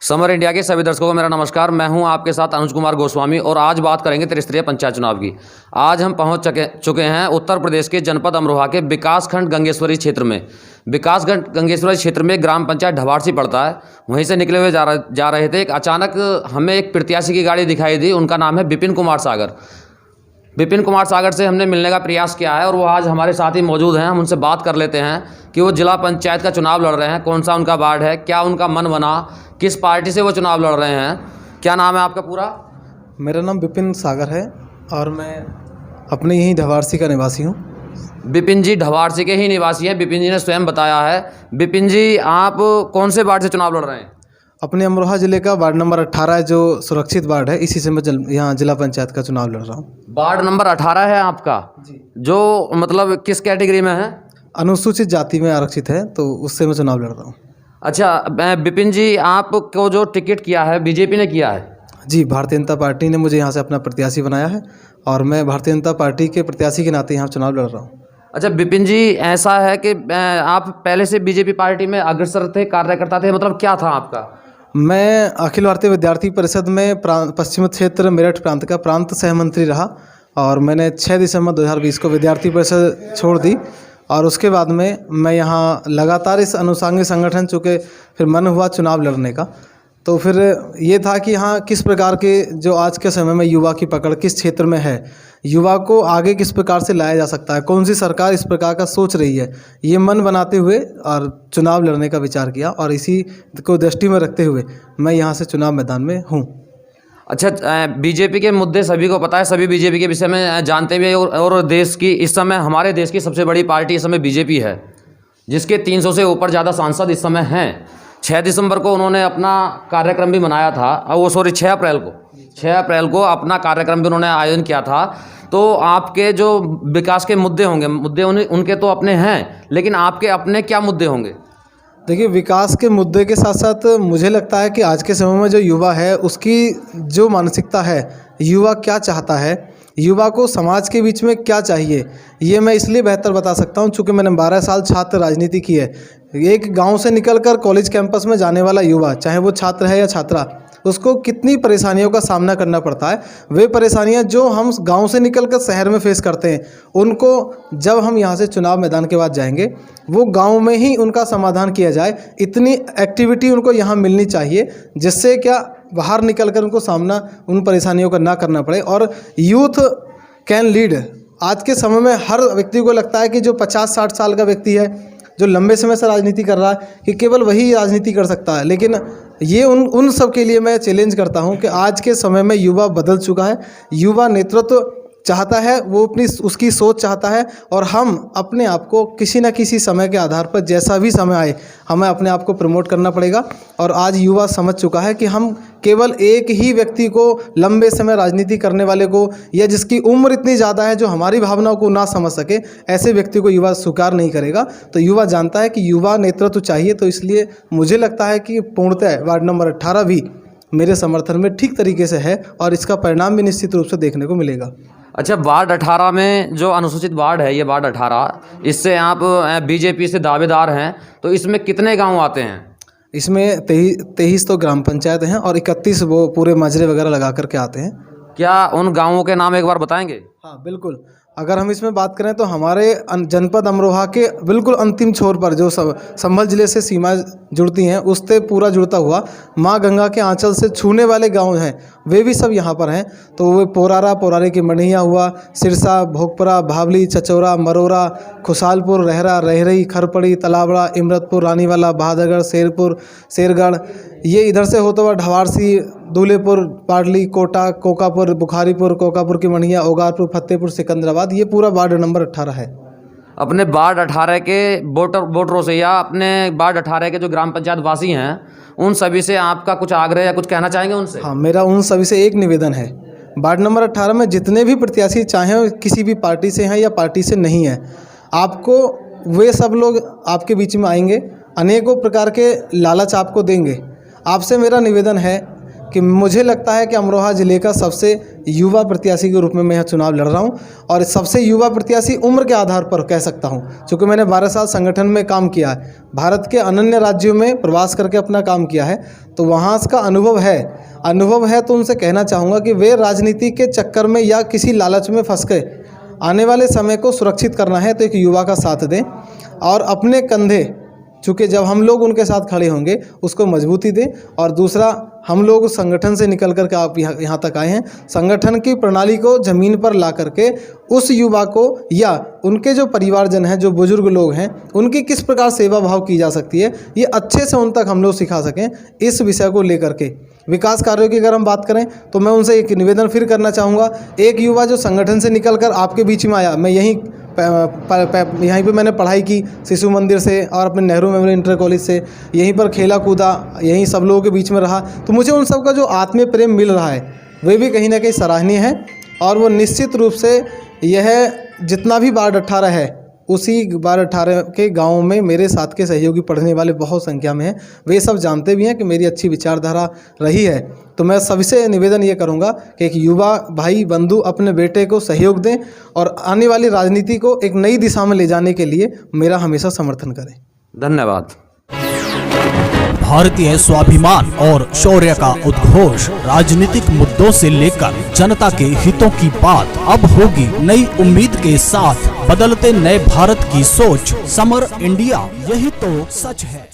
Summer India के सभी दर्शकों को मेरा नमस्कार। मैं हूं आपके साथ अनुज कुमार गोस्वामी और आज बात करेंगे त्रिस्तरीय पंचायत चुनाव की। आज हम पहुंच चुके हैं उत्तर प्रदेश के जनपद अमरोहा के विकासखंड गंगेश्वरी क्षेत्र में। विकासखंड गंगेश्वरी क्षेत्र में ग्राम पंचायत ढवारसी पड़ता है। वहीं से निकले हुए जा रहे थे, अचानक हमें एक प्रत्याशी की गाड़ी दिखाई दी। उनका नाम है विपिन कुमार सागर। विपिन कुमार सागर से हमने मिलने का प्रयास किया है और वो आज हमारे साथ ही मौजूद हैं। हम उनसे बात कर लेते हैं कि वो जिला पंचायत का चुनाव लड़ रहे हैं, कौन सा उनका वार्ड है, क्या उनका मन बना, किस पार्टी से वो चुनाव लड़ रहे हैं। क्या नाम है आपका पूरा? मेरा नाम विपिन सागर है और मैं अपने यहीं ढवारसी का निवासी हूँ। विपिन जी ढवारसी के ही निवासी हैं, विपिन जी ने स्वयं बताया है। विपिन जी, आप कौन से वार्ड से चुनाव लड़ रहे हैं? अपने अमरोहा ज़िले का वार्ड नंबर 18 है, जो सुरक्षित वार्ड है, इसी से मैं यहाँ जिला पंचायत का चुनाव लड़ रहा हूँ। वार्ड नंबर 18 है आपका जी, जो मतलब किस कैटेगरी में है? अनुसूचित जाति में आरक्षित है, तो उससे मैं चुनाव लड़ रहा हूँ। अच्छा विपिन जी, आपको जो टिकट किया है बीजेपी ने किया है? जी, भारतीय जनता पार्टी ने मुझे यहाँ से अपना प्रत्याशी बनाया है और मैं भारतीय जनता पार्टी के प्रत्याशी के नाते यहाँ चुनाव लड़ रहा हूँ। अच्छा विपिन जी, ऐसा है कि आप पहले से बीजेपी पार्टी में अग्रसर थे, कार्यकर्ता थे, मतलब क्या था आपका? मैं अखिल भारतीय विद्यार्थी परिषद में पश्चिम क्षेत्र मेरठ प्रांत का प्रांत सहमंत्री रहा और मैंने 6 दिसंबर 2020 को विद्यार्थी परिषद छोड़ दी और उसके बाद में मैं यहाँ लगातार इस अनुषंगिक संगठन, चूँकि फिर मन हुआ चुनाव लड़ने का, तो फिर ये था कि हाँ किस प्रकार के जो आज के समय में युवा की पकड़ किस क्षेत्र में है, युवा को आगे किस प्रकार से लाया जा सकता है, कौन सी सरकार इस प्रकार का सोच रही है, ये मन बनाते हुए और चुनाव लड़ने का विचार किया और इसी को दृष्टि में रखते हुए मैं यहाँ से चुनाव मैदान में हूँ। अच्छा, बीजेपी के मुद्दे सभी को पता है, सभी बीजेपी के विषय में जानते भी हैं और देश की इस समय हमारे देश की सबसे बड़ी पार्टी इस समय बीजेपी है, जिसके 300 से ऊपर ज़्यादा सांसद इस समय हैं। 6 दिसंबर को उन्होंने अपना कार्यक्रम भी मनाया था, वो 6 अप्रैल को अपना कार्यक्रम भी उन्होंने आयोजन किया था। तो आपके जो विकास के मुद्दे होंगे, उनके तो अपने हैं, लेकिन आपके अपने क्या मुद्दे होंगे? देखिए, विकास के मुद्दे के साथ साथ मुझे लगता है कि आज के समय में जो युवा है उसकी जो मानसिकता है, युवा क्या चाहता है, युवा को समाज के बीच में क्या चाहिए, ये मैं इसलिए बेहतर बता सकता हूँ चूँकि मैंने 12 साल छात्र राजनीति की है। एक गांव से निकलकर कॉलेज कैंपस में जाने वाला युवा, चाहे वो छात्र है या छात्रा, उसको कितनी परेशानियों का सामना करना पड़ता है। वे परेशानियां जो हम गांव से निकलकर शहर में फेस करते हैं, उनको जब हम यहां से चुनाव मैदान के बाद जाएंगे, वो गांव में ही उनका समाधान किया जाए। इतनी एक्टिविटी उनको यहां मिलनी चाहिए जिससे क्या बाहर निकलकर उनको सामना उन परेशानियों का ना करना पड़े। और यूथ कैन लीड। आज के समय में हर व्यक्ति को लगता है कि जो 50-60 साल का व्यक्ति है, जो लंबे समय से राजनीति कर रहा है, कि केवल वही राजनीति कर सकता है, लेकिन ये उन सब के लिए मैं चैलेंज करता हूं कि आज के समय में युवा बदल चुका है। युवा नेतृत्व चाहता है, वो उसकी सोच चाहता है और हम अपने आप को किसी न किसी समय के आधार पर, जैसा भी समय आए, हमें अपने आप को प्रमोट करना पड़ेगा। और आज युवा समझ चुका है कि हम केवल एक ही व्यक्ति को, लंबे समय राजनीति करने वाले को, या जिसकी उम्र इतनी ज़्यादा है जो हमारी भावनाओं को ना समझ सके, ऐसे व्यक्ति को युवा स्वीकार नहीं करेगा। तो युवा जानता है कि युवा नेतृत्व चाहिए। तो इसलिए मुझे लगता है कि पूर्णतः वार्ड नंबर 18 भी मेरे समर्थन में ठीक तरीके से है और इसका परिणाम भी निश्चित रूप से देखने को मिलेगा। अच्छा, वार्ड 18 में जो अनुसूचित वार्ड है, ये वार्ड 18, इससे आप बीजेपी से दावेदार हैं, तो इसमें कितने गांव आते हैं? इसमें 23 तो ग्राम पंचायत हैं और 31 वो पूरे मजरे वगैरह लगा करके आते हैं। क्या उन गांवों के नाम एक बार बताएंगे? हाँ बिल्कुल। अगर हम इसमें बात करें तो हमारे जनपद अमरोहा के बिल्कुल अंतिम छोर पर जो संभल जिले से सीमा जुड़ती हैं, उससे पूरा जुड़ता हुआ माँ गंगा के आंचल से छूने वाले गांव हैं, वे भी सब यहाँ पर हैं। तो वे पोरारे की मढ़िया हुआ, सिरसा, भोगपुरा, भावली, चचौरा, मरोरा, खुशालपुर, रहरा, रहरई, खरपड़ी, तलावड़ा, इमरतपुर, रानीवाला, बहादुरगढ़, शेरपुर, शेरगढ़, ये इधर से होता हुआ ढवारसी, दूल्हेपुर, पाडली, कोटा, कोकापुर, बुखारीपुर, कोकापुर की मढ़िया, ओगारपुर, फतेहपुर, सिकंदराबाद, ये पूरा वार्ड नंबर 18 है। अपने वार्ड 18 के वोटरों से या अपने वार्ड 18 के जो ग्राम पंचायत वासी हैं, उन सभी से आपका कुछ आग्रह या कुछ कहना चाहेंगे उनसे? हाँ, मेरा उन सभी से एक निवेदन है। वार्ड नंबर 18 में जितने भी प्रत्याशी, चाहे किसी भी पार्टी से हैं या पार्टी से नहीं है, आपको वे सब लोग आपके बीच में आएंगे, अनेकों प्रकार के लालच आपको देंगे। आपसे मेरा निवेदन है कि मुझे लगता है कि अमरोहा ज़िले का सबसे युवा प्रत्याशी के रूप में मैं यह चुनाव लड़ रहा हूं, और सबसे युवा प्रत्याशी उम्र के आधार पर कह सकता हूं, क्योंकि मैंने 12 साल संगठन में काम किया है, भारत के अन्य राज्यों में प्रवास करके अपना काम किया है, तो वहाँ का अनुभव है। तो उनसे कहना चाहूँगा कि वे राजनीति के चक्कर में या किसी लालच में फंस गए, आने वाले समय को सुरक्षित करना है तो एक युवा का साथ दें और अपने कंधे, चूँकि जब हम लोग उनके साथ खड़े होंगे उसको मजबूती दें। और दूसरा, हम लोग संगठन से निकल कर के आप यहाँ तक आए हैं, संगठन की प्रणाली को ज़मीन पर ला करके उस युवा को या उनके जो परिवारजन हैं, जो बुजुर्ग लोग हैं, उनकी किस प्रकार सेवा भाव की जा सकती है, ये अच्छे से उन तक हम लोग सिखा सकें। इस विषय को लेकर के विकास कार्यों की अगर हम बात करें तो मैं उनसे एक निवेदन फिर करना चाहूँगा। एक युवा जो संगठन से निकल कर आपके बीच में आया, मैं यहीं पे मैंने पढ़ाई की शिशु मंदिर से और अपने नेहरू मेमोरियल इंटर कॉलेज से, यहीं पर खेला कूदा, यहीं सब लोगों के बीच में रहा, तो मुझे उन सब का जो आत्मीय प्रेम मिल रहा है वे भी कहीं ना कहीं सराहनीय है। और वो निश्चित रूप से यह जितना भी वार्ड 18 है, उसी वार्ड 18 के गाँव में मेरे साथ के सहयोगी पढ़ने वाले बहुत संख्या में हैं, वे सब जानते भी हैं कि मेरी अच्छी विचारधारा रही है। तो मैं सभी से निवेदन ये करूंगा कि एक युवा भाई बंधु अपने बेटे को सहयोग दें और आने वाली राजनीति को एक नई दिशा में ले जाने के लिए मेरा हमेशा समर्थन करें। धन्यवाद। भारतीय स्वाभिमान और शौर्य का उद्घोष, राजनीतिक मुद्दों से लेकर जनता के हितों की बात अब होगी नई उम्मीद के साथ, बदलते नए भारत की सोच, समर इंडिया, यही तो सच है।